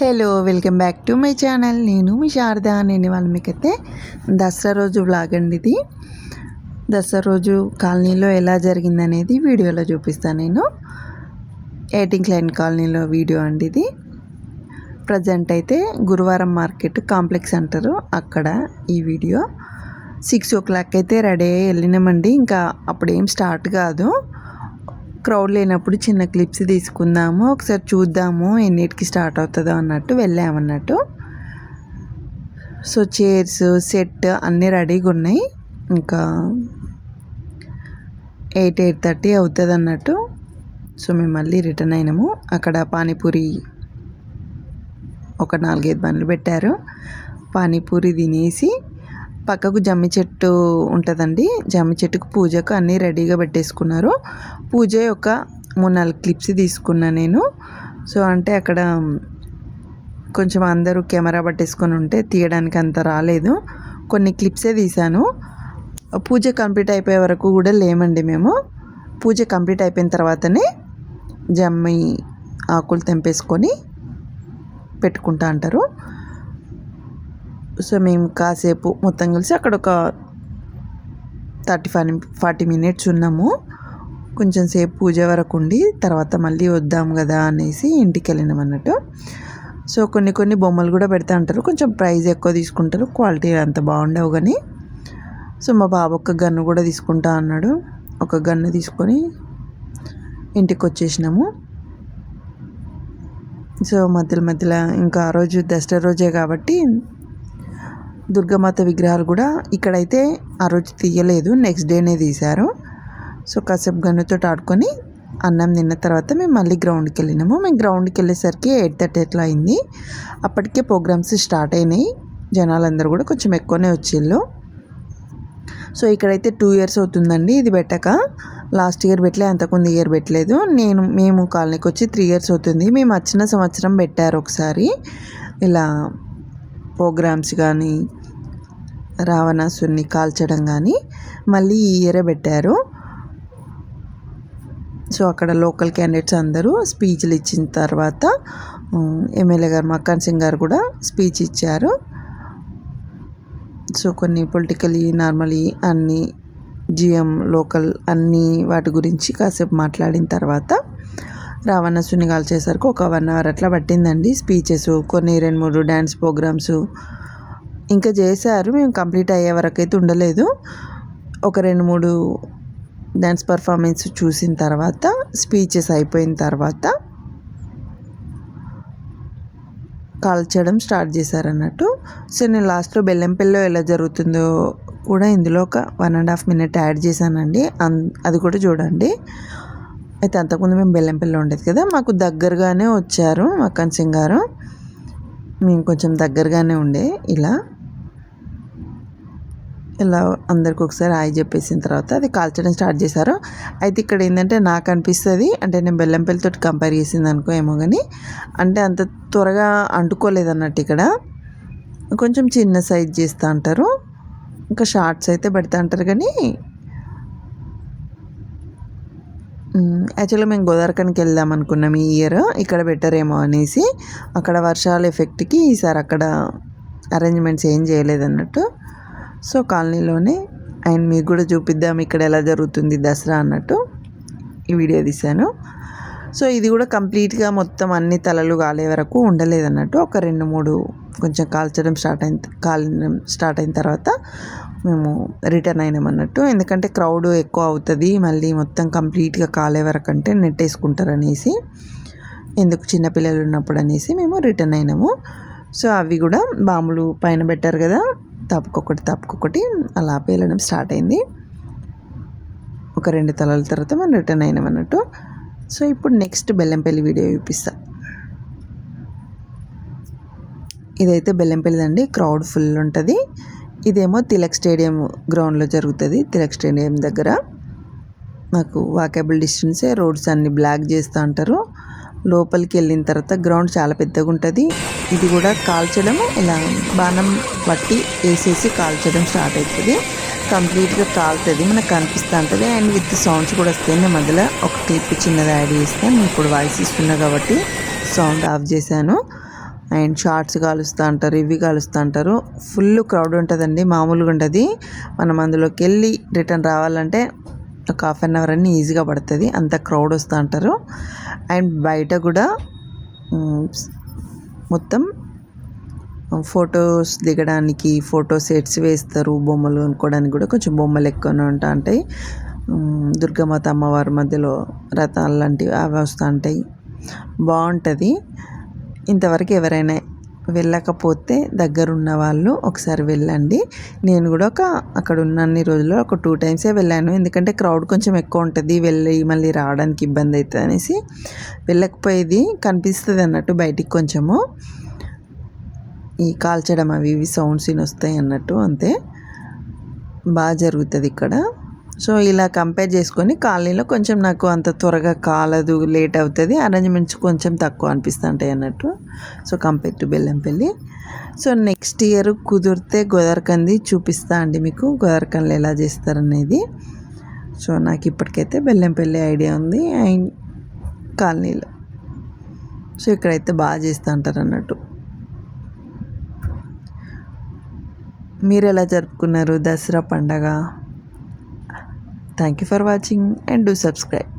Hello welcome back to my channel. నేను మీ శారద. నేను ఇవాళ మీకైతే దసరా రోజు వ్లాగ్ అండి. ఇది దసరా రోజు కాలనీలో ఎలా జరిగిందనేది వీడియోలో చూపిస్తాను. నేను 18 లైన్ కాలనీలో వీడియో అండి ఇది. ప్రజెంట్ అయితే గురువారం మార్కెట్ కాంప్లెక్స్ అంటారు, అక్కడ ఈ వీడియో. 6 o'clock అయితే రెడీ అయ్యి వెళ్ళినామండి. ఇంకా అప్పుడు ఏం స్టార్ట్ కాదు, క్రౌడ్ లేనప్పుడు చిన్న క్లిప్స్ తీసుకుందాము, ఒకసారి చూద్దాము ఎన్నిటికి స్టార్ట్ అవుతుందో అన్నట్టు వెళ్ళామన్నట్టు. సో చైర్స్ సెట్ అన్నీ రెడీగా ఉన్నాయి. ఇంకా 8-8:30 అవుతుంది అన్నట్టు. సో మేము మళ్ళీ రిటర్న్ అయినాము. అక్కడ పానీపూరి ఒక 4-5 బండ్లు పెట్టారు. పానీపూరి తినేసి పక్కకు జమ్మి చెట్టు ఉంటుందండి, జమ్మి చెట్టుకు పూజకు అన్నీ రెడీగా పెట్టేసుకున్నారు. పూజ ఒక 3-4 క్లిప్స్ తీసుకున్నా నేను. సో అంటే అక్కడ కొంచెం అందరూ కెమెరా పట్టేసుకొని ఉంటే తీయడానికి అంత రాలేదు, కొన్ని క్లిప్సే తీశాను. పూజ కంప్లీట్ అయిపోయే వరకు కూడా లేమండి మేము. పూజ కంప్లీట్ అయిపోయిన తర్వాతనే జమ్మి ఆకులు తెంపేసుకొని పెట్టుకుంటా అంటారు. సో మేము కాసేపు మొత్తం కలిసి అక్కడ ఒక 35-40 minutes ఉన్నాము. కొంచెం సేపు పూజ వరకు ఉండి తర్వాత మళ్ళీ వద్దాం కదా అనేసి ఇంటికి వెళ్ళినాం అన్నట్టు. సో కొన్ని బొమ్మలు కూడా పెడతా అంటారు, కొంచెం ప్రైస్ ఎక్కువ తీసుకుంటారు, క్వాలిటీ అంత బాగుండవు కానీ. సో మా బాబు ఒక గన్ను కూడా తీసుకుంటా అన్నాడు, ఒక గన్ను తీసుకొని ఇంటికి వచ్చేసినాము. సో మధ్యలో ఇంకా ఆ రోజు దసరా రోజే కాబట్టి దుర్గామాత విగ్రహాలు కూడా ఇక్కడైతే ఆ రోజు తీయలేదు, నెక్స్ట్ డేనే తీశారు. సో కాసేపు గన్నుతో ఆడుకొని అన్నం తిన్న తర్వాత మేము మళ్ళీ గ్రౌండ్కి వెళ్ళినాము. మేము గ్రౌండ్కి వెళ్ళేసరికి 8:30 అట్లా అయింది. అప్పటికే ప్రోగ్రామ్స్ స్టార్ట్ అయినాయి, జనాలందరూ కూడా కొంచెం ఎక్కువనే వచ్చిళ్ళు. సో ఇక్కడైతే 2 years అవుతుందండి ఇది పెట్టక. లాస్ట్ ఇయర్ పెట్టలే, అంతకుముందు ఇయర్ పెట్టలేదు. మేము కాలనీకి వచ్చి 3 years అవుతుంది. మేము వచ్చిన సంవత్సరం పెట్టారు ఒకసారి ఇలా ప్రోగ్రామ్స్ కానీ రావణాసుని కాల్చడం కానీ, మళ్ళీ ఈ ఇయరే పెట్టారు. సో అక్కడ లోకల్ క్యాండిడేట్స్ అందరూ స్పీచ్లు ఇచ్చిన తర్వాత ఎమ్మెల్యే గారు మక్కాన్ సింగ్ గారు కూడా స్పీచ్ ఇచ్చారు. సో కొన్ని పొలిటికలీ నార్మలీ అన్నీ జిఎం లోకల్ అన్నీ వాటి గురించి కాసేపు మాట్లాడిన తర్వాత రావణాసుని కాల్చేసరికి ఒక 1 hour అట్లా పట్టిందండి. స్పీచెస్, కొన్ని 2-3 డ్యాన్స్ ప్రోగ్రామ్స్ ఇంకా చేశారు. మేము కంప్లీట్ అయ్యే వరకు అయితే ఉండలేదు. ఒక 2-3 డ్యాన్స్ పర్ఫార్మెన్స్ చూసిన తర్వాత స్పీచెస్ అయిపోయిన తర్వాత కాల్చడం స్టార్ట్ చేశారన్నట్టు. సో నేను లాస్ట్లో బెల్లంపల్లిలో ఎలా జరుగుతుందో కూడా ఇందులో ఒక 1.5 minute యాడ్ చేశానండి, అది కూడా చూడండి. అయితే అంతకుముందు మేము బెల్లంపల్లిలో ఉండేది కదా, మాకు దగ్గరగానే వచ్చారు మక్కాన్ సింగ్ గారు. మేము కొంచెం దగ్గరగానే ఉండే ఇలా అందరికి ఒకసారి హాయ్ చెప్పేసిన తర్వాత అది కాల్చడం స్టార్ట్ చేశారు. అయితే ఇక్కడ ఏంటంటే నాకు అనిపిస్తుంది, అంటే నేను బెల్లంపల్లితో కంపేర్ చేసింది అనుకో ఏమో కానీ, అంటే అంత త్వరగా అంటుకోలేదు అన్నట్టు. ఇక్కడ కొంచెం చిన్న సైజ్ చేస్తూ అంటారు, ఇంకా షార్ట్స్ అయితే పెడతా అంటారు. కానీ యాక్చువల్గా మేము గోదావరిఖనికి వెళ్దాం అనుకున్నాం ఈ ఇయర్, ఇక్కడ బెటరేమో అనేసి. అక్కడ వర్షాల ఎఫెక్ట్కి ఈసారి అక్కడ అరేంజ్మెంట్స్ ఏం చేయలేదన్నట్టు. సో కాలనీలోనే అండ్ మీకు కూడా చూపిద్దాం ఇక్కడ ఎలా జరుగుతుంది దసరా అన్నట్టు ఈ వీడియో తీశాను. సో ఇది కూడా కంప్లీట్గా మొత్తం అన్ని తలలు కాలే వరకు ఉండలేదన్నట్టు. ఒక 2-3 కొంచెం కాల్చడం స్టార్ట్ అయిన తర్వాత మేము రిటర్న్ అయినామన్నట్టు. ఎందుకంటే క్రౌడ్ ఎక్కువ అవుతుంది, మళ్ళీ మొత్తం కంప్లీట్గా కాలే వరకు అంటే నెట్టేసుకుంటారు అనేసి, ఎందుకు చిన్నపిల్లలు ఉన్నప్పుడు అనేసి మేము రిటర్న్ అయినాము. సో అవి కూడా బాంబులు పైన పెట్టారు కదా, తప్పుకొకటి అలా పేలడం స్టార్ట్ అయింది. ఒక 2 తలల తర్వాత మనం రిటర్న్ అయినామన్నట్టు. సో ఇప్పుడు నెక్స్ట్ బెల్లంపల్లి వీడియో చూపిస్తా. ఇదైతే బెల్లంపల్లిదండి, క్రౌడ్ ఫుల్ ఉంటుంది. ఇదేమో తిలక్ స్టేడియం గ్రౌండ్లో జరుగుతుంది. తిలక్ స్టేడియం దగ్గర మాకు వాకబుల్ డిస్టెన్సే, రోడ్స్ అన్ని బ్లాక్ చేస్తూ అంటారు. లోపలికి వెళ్ళిన తర్వాత గ్రౌండ్ చాలా పెద్దగా ఉంటుంది. ఇది కూడా కాల్చడం ఇలా బాణం పట్టి వేసేసి కాల్చడం స్టార్ట్ అవుతుంది. కంప్లీట్గా కాలుతుంది, మనకు కనిపిస్తూ ఉంటుంది. అండ్ విత్ సౌండ్స్ కూడా వస్తాయి. నేను మధ్యలో ఒక క్లిప్ చిన్నది యాడ్ చేస్తాను, ఇప్పుడు వాయిస్ ఇస్తున్నా కాబట్టి సౌండ్ ఆఫ్ చేశాను. అండ్ షార్ట్స్ కాలుస్తూ అంటారు, ఇవి కాలుస్తూ అంటారు. ఫుల్ క్రౌడ్ ఉంటుందండి, మామూలుగా ఉండదు. మనం అందులోకి వెళ్ళి రిటర్న్ రావాలంటే ఒక హాఫ్ అన్ అవర్ అన్నీ ఈజీగా పడుతుంది, అంత క్రౌడ్ వస్తూ అంటారు. అండ్ బయట కూడా మొత్తం ఫొటోస్ దిగడానికి ఫోటో సెట్స్ వేస్తారు. బొమ్మలు కొనుక్కోవడానికి కూడా కొంచెం బొమ్మలు ఎక్కువనే ఉంటాయి. దుర్గామాత అమ్మవారి మధ్యలో రథాలు లాంటివి అవి వస్తూ ఉంటాయి, బాగుంటుంది. ఇంతవరకు ఎవరైనా వెళ్ళకపోతే దగ్గరున్న వాళ్ళు ఒకసారి వెళ్ళండి. నేను కూడా అక్కడ ఉన్నన్ని రోజుల్లో ఒక 2 టైమ్సే వెళ్ళాను. ఎందుకంటే క్రౌడ్ కొంచెం ఎక్కువ ఉంటుంది, వెళ్ళి మళ్ళీ రావడానికి ఇబ్బంది అవుతుంది అనేసి వెళ్ళకపోయేది. కనిపిస్తుంది అన్నట్టు బయటికి కొంచెము ఈ కాల్చడం అవి ఇవి సౌండ్స్ వస్తాయి అన్నట్టు, అంతే. బాగా జరుగుతుంది ఇక్కడ. సో ఇలా కంపేర్ చేసుకొని కాలనీలో కొంచెం నాకు అంత త్వరగా కాలదు, లేట్ అవుతుంది, అరేంజ్మెంట్స్ కొంచెం తక్కువ అనిపిస్తుంటాయి అన్నట్టు. So compare to Bellampalli. So next year కుదిరితే గోదావరికంది చూపిస్తా అండి మీకు, గోదావరికంలో ఎలా చేస్తారనేది. సో నాకు ఇప్పటికైతే బెల్లంపల్లి ఐడియా ఉంది అండ్ కాలనీలో. సో ఇక్కడైతే బాగా చేస్తూ ఉంటారు అన్నట్టు. మీరు ఎలా జరుపుకున్నారు దసరా పండగ? Thank you for watching and do subscribe.